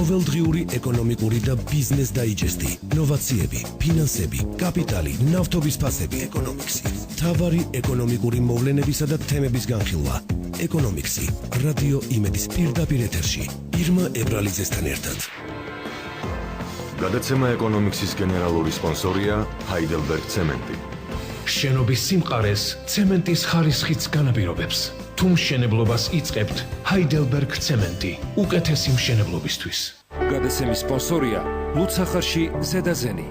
ყოველდღიური ეკონომიკური და ბიზნეს დაიჯესტი, ნოვაციები, ფინანსები, კაპიტალი, ნავთობის ფასები, ეკონომიქსი, მთავარი ეკონომიკური მოვლენებისა და თემების განხილვა. ეკონომიქსი, რადიო იმედის პირდაპირ ეთერში, ირმა ებრალიძესთან ერთად. გადაცემა ეკონომიქსის გენერალური სპონსორია Heidelberg Cement. შენობის სიმყარეს ცემენტის ხარისხიც განაპირობებს. თუ მშენებლობას იწყებთ, Heidelberg Cement, უკეთესი მშენებლობისთვის. გადაცემის სპონსორია ლუდსახარში ზედაზენი.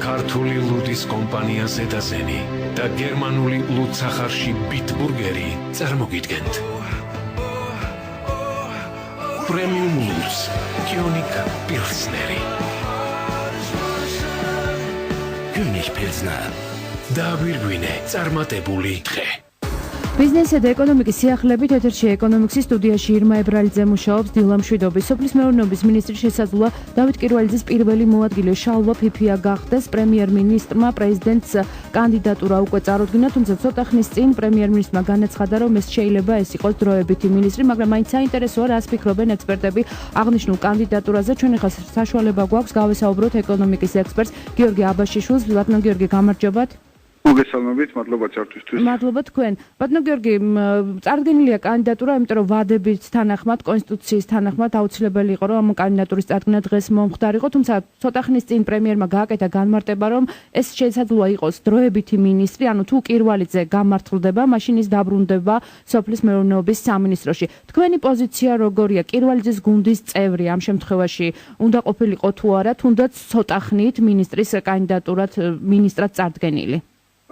ქართული ლუდის კომპანია ზედაზენი და გერმანული ლუდსახარში ბიტბურგერი წარმოგიდგენთ. პრემიუმ ლუდს, კიონიკ პილსნერი. კიონიკ პილსნერ. დაგვირგვინე წარმატებული დღე. ბიზნესისა და ეკონომიკის სიახლეებით ეთერში ეკონომიქსის სტუდიაში ირმა ებრალიძე მუშაობს. დილა მშვიდობის სოფლის მეურნეობის მინისტრის შესაძლოა დავით კირვალიძის პირველი მოადგილე შალვა ფიფია გახდეს. პრემიერ-მინისტრმა პრეზიდენტს კანდიდატურა უკვე წარუდგინა, თუმცა ცოტა ხნის წინ პრემიერ-მინისტრმა განაცხადა, რომ ეს შეიძლება ეს იყოს დროებითი მინისტრი, მაგრამ მაინც საინტერესოა, რას ფიქრობენ ექსპერტები აღნიშნულ კანდიდატურაზე. ჩვენ ახლა საშუალება გვაქვს გავესაუბროთ ეკონომიკის ექსპერტს გიორგი აბაშიშვილს. ბატონო გიორგი, გამარჯობათ. მოგესალმებით, მადლობა წარსულისთვის. მადლობა თქვენ. ბატონო გიორგი, წარდგენილია კანდიდატურა, იმიტომ რომ ვადებით თანახმად, კონსტიტუციის თანახმად აუცილებელი იყო, რომ ამ კანდიდატურის წარდგენა დღეს მომხდარიყო, თუმცა ცოტა ხნის წინ პრემიერმა გააკეთა განმარტება, რომ ეს შესაძლოა იყოს დროებითი მინისტრი, ანუ თუ კირვალიძე გამართლდება, მაშინ ის დაბრუნდება სოფლის მეურნეობის სამინისტროში. თქვენი პოზიცია როგორია? კირვალიძის გუნდის წევრი ამ შემთხვევაში უნდა ყოფილიყო თუ არა, თუნდაც ცოტა ხნით მინისტრის კანდიდატურად მინისტრად წარდგენილი?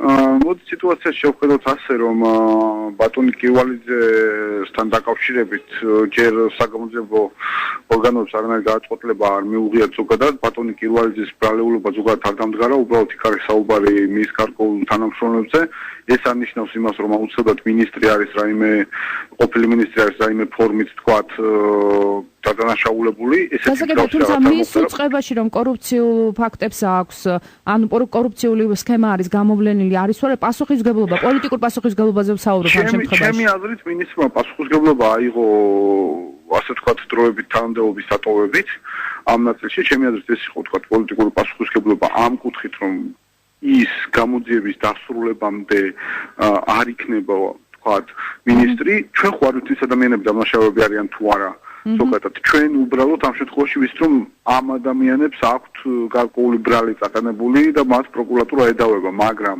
მოდი სიტუაცია შევხედოთ ასე, რომ ბატონი კირვალიძესთან დაკავშირებით ჯერ საგამოძიებო ორგანოებს არანაირი გადაწყვეტილება არ მიუღიათ ზოგადად. ბატონი კირვალიძის ბრალეულობა ზოგადად არ დამდგარა, უბრალოდ იქ არის საუბარი მის გარკვეულ თანამშრომლებზე. ეს არნიშნავს იმას, რომ აუცილებლად მინისტრი არის რაიმე, ყოფილი მინისტრი არის რაიმე ფორმით თქვათ დადანაშაულებული. თუმცა მის უწყებაში რომ კორუფციულ ფაქტებს აქვს, ანუ კორუფციული სქემა არის გამოვლენილი, არის თუ არა პასუხისმგებლობა, პოლიტიკურ პასუხისმგებლობაზე ვსაუბრობ ამ შემთხვევაში. ჩემი აზრით მინისტრმა პასუხისმგებლობა აიღო, ასე თქვათ, დროებით თანამდებობის დატოვებით. ამ ნაწილში ჩემი აზრით ეს იყო თქვათ პოლიტიკური პასუხისმგებლობა ამ კუთხით, რომ ის გამოძიების დასრულებამდე არ იქნება თქვათ მინისტრი. ჩვენ ხო არ ვიცით ის ადამიანები დამნაშავეები არიან თუ არა. ზოგადად ჩვენ უბრალოდ ამ შემთხვევაში ვიცით, რომ ამ ადამიანებს აქვთ გარკვეული ბრალი წაყენებული და მათ პროკურატურა ედავება, მაგრამ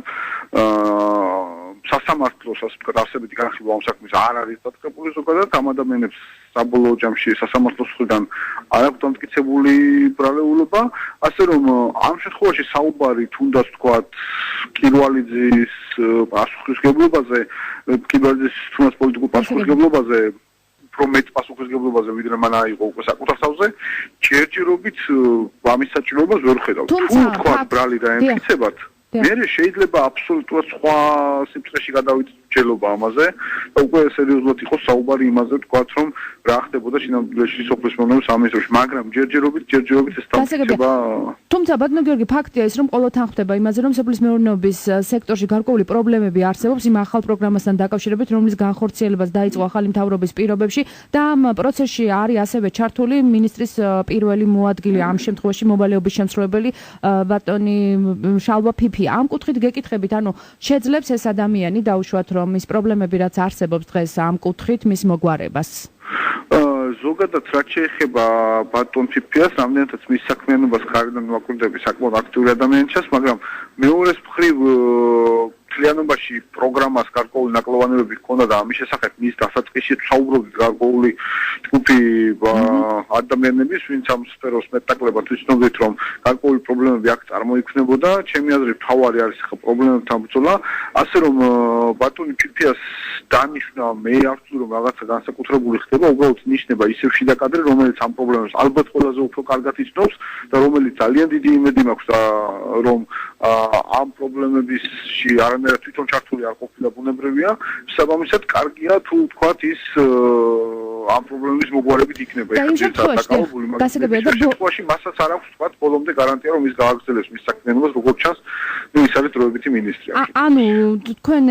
სასამართლოს ასე ვთქვათ არსებითი განხილვა ამ საქმის არ არის დაწესებული ზოგადად. ამ ადამიანებს საბოლოო ჯამში სასამართლოს მხრიდან არ აქვთ დამტკიცებული ბრალეულობა, ასე რომ ამ შემთხვევაში საუბარი თუნდაც თქვათ კირვალიძის პასუხისმგებლობაზე, კირვალიძის თუნდაც პოლიტიკურ პასუხისმგებლობაზე, უფრო მეტ პასუხისმგებლობაზე, ვიდრე მან აიღო უკვე საკუთარ თავზე, ჯერჯერობით ამის საჭიროებას ვერ ხედავ. თუ თქვათ ბრალი დაემტკიცებათ, მერე შეიძლება აბსოლუტურად სხვა სიმწყეში გადავიდეთ მჯელობა ამაზე და უკვე სერიოზულად იყოს საუბარი имаზე, თქვათ, რომ რა ხდებოდა შინაგანში სოფლის მეურნეობის სამინისტროში, მაგრამ ჯერჯერობით ეს დამტკიცება. თუმცა ბატონო გიორგი, ფაქტია ის, რომ ყოველთან ხდება იმაზე, რომ სოფლის მეურნეობის სექტორში გარკვეული პრობლემები არსებობს იმ ახალ პროგრამასთან დაკავშირებით, რომლის განხორციელებას დაიწყო ახალი მთავრობის პირობებში და ამ პროცესში არის ასევე ჩართული მინისტრის პირველი მოადგილე, ამ შემთხვევაში მოვალეობის შემსრულებელი ბატონი შალვა ფიფია. ამ კუთხით გეკითხებით, ანუ შეძლებს ეს ადამიანი დაუშვათ, რომ ის პრობლემები რაც არსებობს დღეს ამ კუთხით მის მოგვარებას? ზოგადად რაც შეეხება ბატონ ფიფიას, რამდენადაც მის საქმიანობას გარედან ვაკურდები საკმაოდ აქტიური ადამიანი ჩანს, მაგრამ მეორეს მხრივ მთლიანობაში პროგრამას გარკვეული ნაკლოვანებები ჰქონდა და ამის შესახებ მის დასაწყისში საუბრობდით გარკვეული ჯგუფი ადამიანების, ვინც ამ სფეროს მეტნაკლებად ვიცნობდით, რომ გარკვეული პრობლემები აქ წარმოიქმნებოდა. ჩემი აზრით მთავარი არის ახლა პრობლემებთან ბრძოლა, ასე რომ ბატონი ფიფიას დანიშნა მე არ ვთვლი, რომ რაღაცა განსაკუთრებული ხდება, უბრალოდ ნიშნება ისევ შიდა კადრი, რომელიც ამ პრობლემებს ალბათ ყველაზე უფრო კარგად იცნობს და რომელიც ძალიან დიდი იმედი მაქვს, რომ ამ პრობლემებისში არანაირად თვითონ ჩართული არ ყოფილა ბუნებრივია. შესაბამისად, კარგია თუ თქვათ ის ამ პრობლემის მოგვარებით იქნება გასაგებია და შემთხვევაში მასაც არ აქვს თქვა ბოლომდე გარანტია რომ ის გააგრძელებს მის საქმიანობას როგორც ჩანს ის არის დროებითი მინისტრი. ანუ თქვენ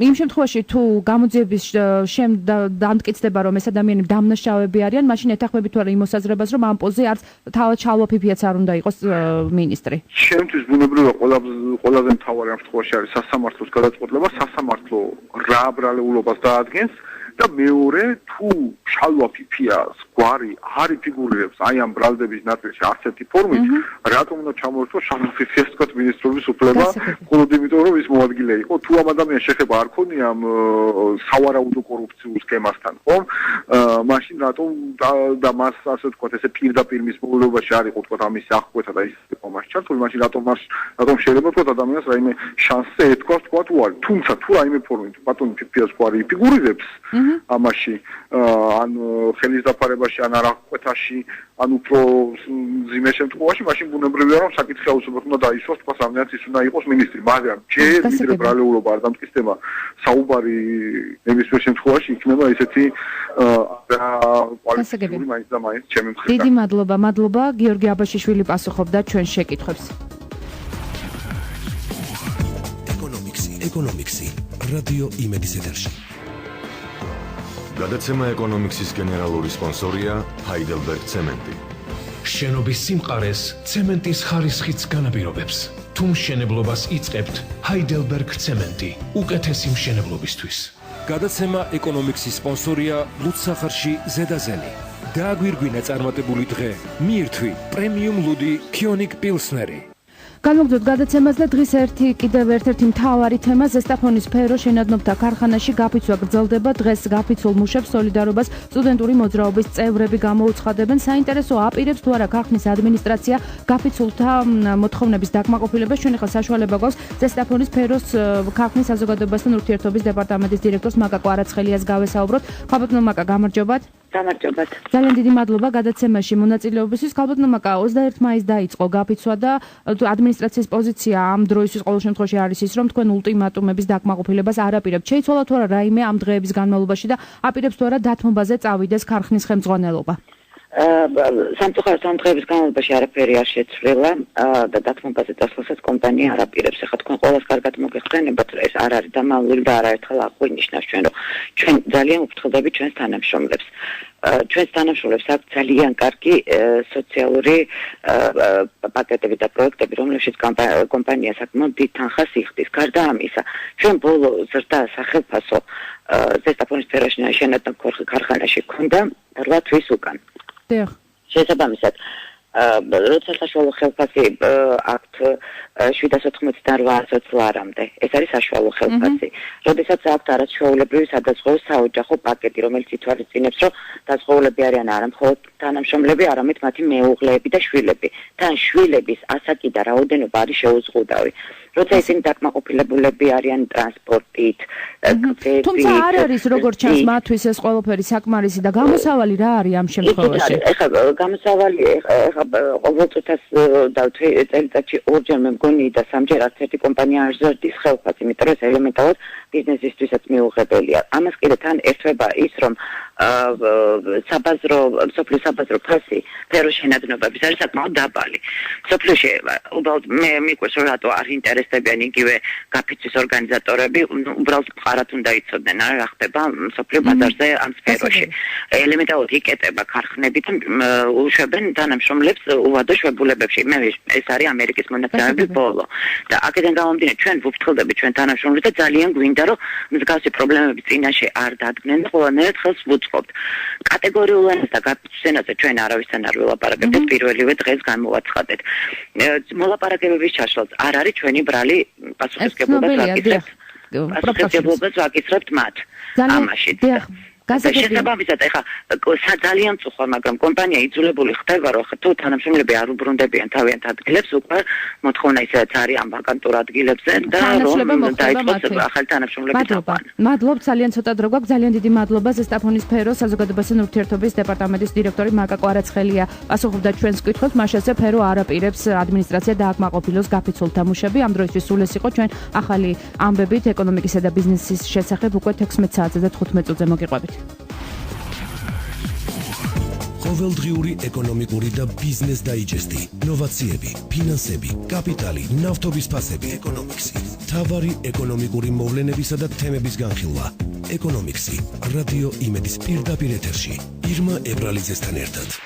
იმ შემთხვევაში თუ გამოძიების დამტკიცდება რომ ეს ადამიანები დამნაშავეები არიან, მაშინ ეთანხმებით თუ არა იმ მოსაზრებას რომ ამ პოზზე არც თავად ჩალვაფიფიაც არ უნდა იყოს მინისტრი. ჩემთვის ბუნებრივია ყველაზე მთავარი ამ შემთხვევაში არის სასამართლოს გადაწყვეტილება, სასამართლო რა ბრალეულობას დაადგენს და მეორე თუ ჩალვაფიფიას გვარი არ იფიგურირებს აი ამ ბრალდების ნაწილში ასეთი ფორმით, რატომ უნდა ჩამოერთოს ჩალვაფიფიას თქვა მინისტრობის უფლება, მხოლოდ იმიტომ რომ ის მოადგილე იყო, თუ ამ ადამიანს შეხება არ ქონია ამ სავარაუდო კორუფციულ სქემასთან, ხომ? მაშინ რატომ და მას ასე თქვა ესე პირდაპირ მის მოვლენაში არ იყო თქვა ამის აღკვეთა და ის იყო მას ჩართული, მაშინ რატომ შეიძლება თქვა ადამიანს რაიმე შანსზე ეთქვას თქვა თუ არის. თუმცა თუ რაიმე ფორმით ბატონი ფიფიას გვარი იფიგურირებს ამაში ან ხელის დაფარებაში ან არაღკვეთაში ან უფრო მძიმე შემთხვევაში მაშინ ბუნებრივია რომ საკითხი აუცილებლად უნდა დაისვას თქვა რამდენიც ის უნდა იყოს მინისტრი მაგრამ ჯერ ვიდრე ბრალეულობა არ დამტკიცდება საუბარი ნებისმიერ შემთხვევაში იქნება ესეთი კვალიფიციური მაინც და მაინც ჩემი მხრიდან დიდი მადლობა გიორგი აბაშიშვილი პასუხობდა ჩვენ შეკითხვებს ეკონომიქსი რადიო იმედის ეთერში გადაცემა ეკონომიქსის გენერალური სპონსორია Heidelberg Cement. შენობის სიმყარეს ცემენტის ხარისხიც განაპირობებს. თუ მშენებლობას იწყებთ, Heidelberg Cement უკეთესი მშენებლობისთვის. გადაცემა ეკონომიქსის სპონსორია ლუდსახარში ზედაზენი. დააგვირგვინა წარმატებული დღე. მიირთვი პრემიუმ ლუდი Kionik Pilsneri. განმოგდოთ გადაცემას და დღის კიდევ ერთ-ერთი მთავარი თემა ზესტაფონის სფერო შენადნობთა ქარხანაში გაფიცვა გრძელდება. დღეს გაფიცულ მუშებს სოლიდარობას სტუდენტური მოძრაობის წევრები გამოუცხადებენ. საინტერესო აპირებს თუ არა ქარხნის ადმინისტრაცია გაფიცულთა მოთხოვნების დაკმაყოფილებას. ჩვენ ახლა საშუალება გვაქვს ზესტაფონის სფეროს ქარხნის საზოგადოებასთან ურთიერთობის დეპარტამენტის დირექტორს მაკა კვარაცხელიას გავესაუბროთ. ხალბატონო მაკა, გამარჯობათ. გამარჯობათ. ძალიან დიდი მადლობა გადაცემაში მონაწილეობისთვის. ხალბატონო მაკა, 21 მაისს დაიწყო გაფიცვა და ადმინისტრაციის პოზიცია ამ დროისთვის ყოველ შემთხვევაში არის ის, რომ თქვენ ულტიმატუმების დაკმაყოფილებას არ აპირებთ. შეიცვალა თუ არა რაიმე ამ დღეების განმავლობაში და აპირებს თუ არა დათმობაზე წავიდეს ქარხნის ხელმძღვანელობა? სამწუხაროდ ამ დღეების განმავლობაში არაფერი არ შეცვლილა და დათმობაზე წასვლასაც კომპანია არ აპირებს. ეხლა თქვენ ყველას კარგად მოგეხსენებათ, ეს არ არის დამალული და არაერთხელ აღვინიშნავს ჩვენ, რომ ჩვენ ძალიან ვფრთხილდებით ჩვენს თანამშრომლებს. ჩვენს თანამშრომლებს აქვს ძალიან კარგი სოციალური პაკეტები და პროექტები, რომლებშიც კომპანია საკმაოდ დიდ თანხას იხდის. გარდა ამისა, ჩვენ ბოლო ზრდა სახელფასო ზესტაფონის სფეროში შენადნობ ქარხანაში ქონდა 8 თვის უკან. შესაბამისად, როცა საშუალო ხელფასი აქვთ 780-დან 800 ლარამდე, ეს არის საშუალო ხელფასი. როდესაც აქვთ არაჩვეულებრივი სადაზღვევო საოჯახო პაკეტი, რომელიც ითვალისწინებს, რომ დაზღვეულები არიან არა მხოლოდ თანამშრომლები, არამედ მათი მეუღლეები და შვილები. თან შვილების ასაკი და რაოდენობა არის შეუზღუდავი. როცა ისინი დაკმაყოფილებულები არიან ტრანსპორტით, კვეთით. თუმცა არ არის როგორც ჩანს მათთვის ეს ყველაფერი საკმარისი და გამოსავალი რა არის ამ შემთხვევაში? ეხლა გამოსავალი ეხლა ყოველ წუთას და წელიწადში ორჯერ მე მგონი და სამჯერ არც ერთი კომპანია არ ზრდის ხელფასს, იმიტომ რომ ეს ელემენტარულად ბიზნესისთვისაც მიუღებელია. ამას კიდე თან ერთვება ის, რომ სოფლის საბაზრო ფასი სფეროს შენადნობების არის საკმაოდ დაბალი. სოფლიოში უბრალოდ მე მიყვარს რომ რატო არ ინტერესდებიან იგივე გაფიცვის ორგანიზატორები, უბრალოდ მყარად უნდა იცოდნენ რა ხდება სოფლიო ბაზარზე ამ სფეროში. ელემენტარულად იკეტება ქარხნები და უშვებენ თანამშრომლებს უვადო შვებულებებში. ეს არის ამერიკის მონაცემების ბოლო. და აქედან გამომდინარე ჩვენ ვუფრთხილდებით ჩვენ თანამშრომლებს და ძალიან გვინდა რომ მსგავსი პრობლემების წინაშე არ დადგნენ და ყველანაირად ხელს ვუწყობთ. კატეგორიულ ენას და გაფიცვის ენაზე ჩვენ არავისთან არ ვილაპარაკებთ, ეს პირველივე დღეს გამოვაცხადეთ. მოლაპარაკებების ჩაშლაც არ არის ჩვენი ბრალი პასუხისმგებლობას ვაკისრებთ მათ ამაში. შესაბამისად, ეხლა ძალიან წუხარ, მაგრამ კომპანია იძულებული ხდება, რომ თუ თანამშრომლები არ უბრუნდებიან თავიანთ ადგილებს, უკვე მოთხოვნა ისედაც არის ამ ვაკანტურ ადგილებზე და რომ დაიწყოს ახალი თანამშრომლების დაყვანა. მადლობთ, ძალიან ცოტა დრო გვაქვს. ძალიან დიდი მადლობა ზესტაფონის სფეროს საზოგადოებასთან ურთიერთობის დეპარტამენტის დირექტორი მაკა კვარაცხელია პასუხობდა ჩვენს კითხვებს. მაშინ სფერო არ აპირებს ადმინისტრაცია დააკმაყოფილოს გაფიცულთა მუშები. ამ დროისთვის სულ ეს იყო ჩვენ ახალი ამბებით ეკონომიკისა და ბიზნესის შესახებ უკვე 16 საათზე და 15 წუთზე მოგიყვებით. ყოველდღიური ეკონომიკური და ბიზნეს დაიჯესტი, ნოვაციები, ფინანსები, კაპიტალი, ნავთობის ფასები, ეკონომიქსი, მთავარი ეკონომიკური მოვლენებისა და თემების განხილვა. ეკონომიქსი, რადიო იმედის პირდაპირ ეთერში, ირმა ებრალიძესთან ერთად.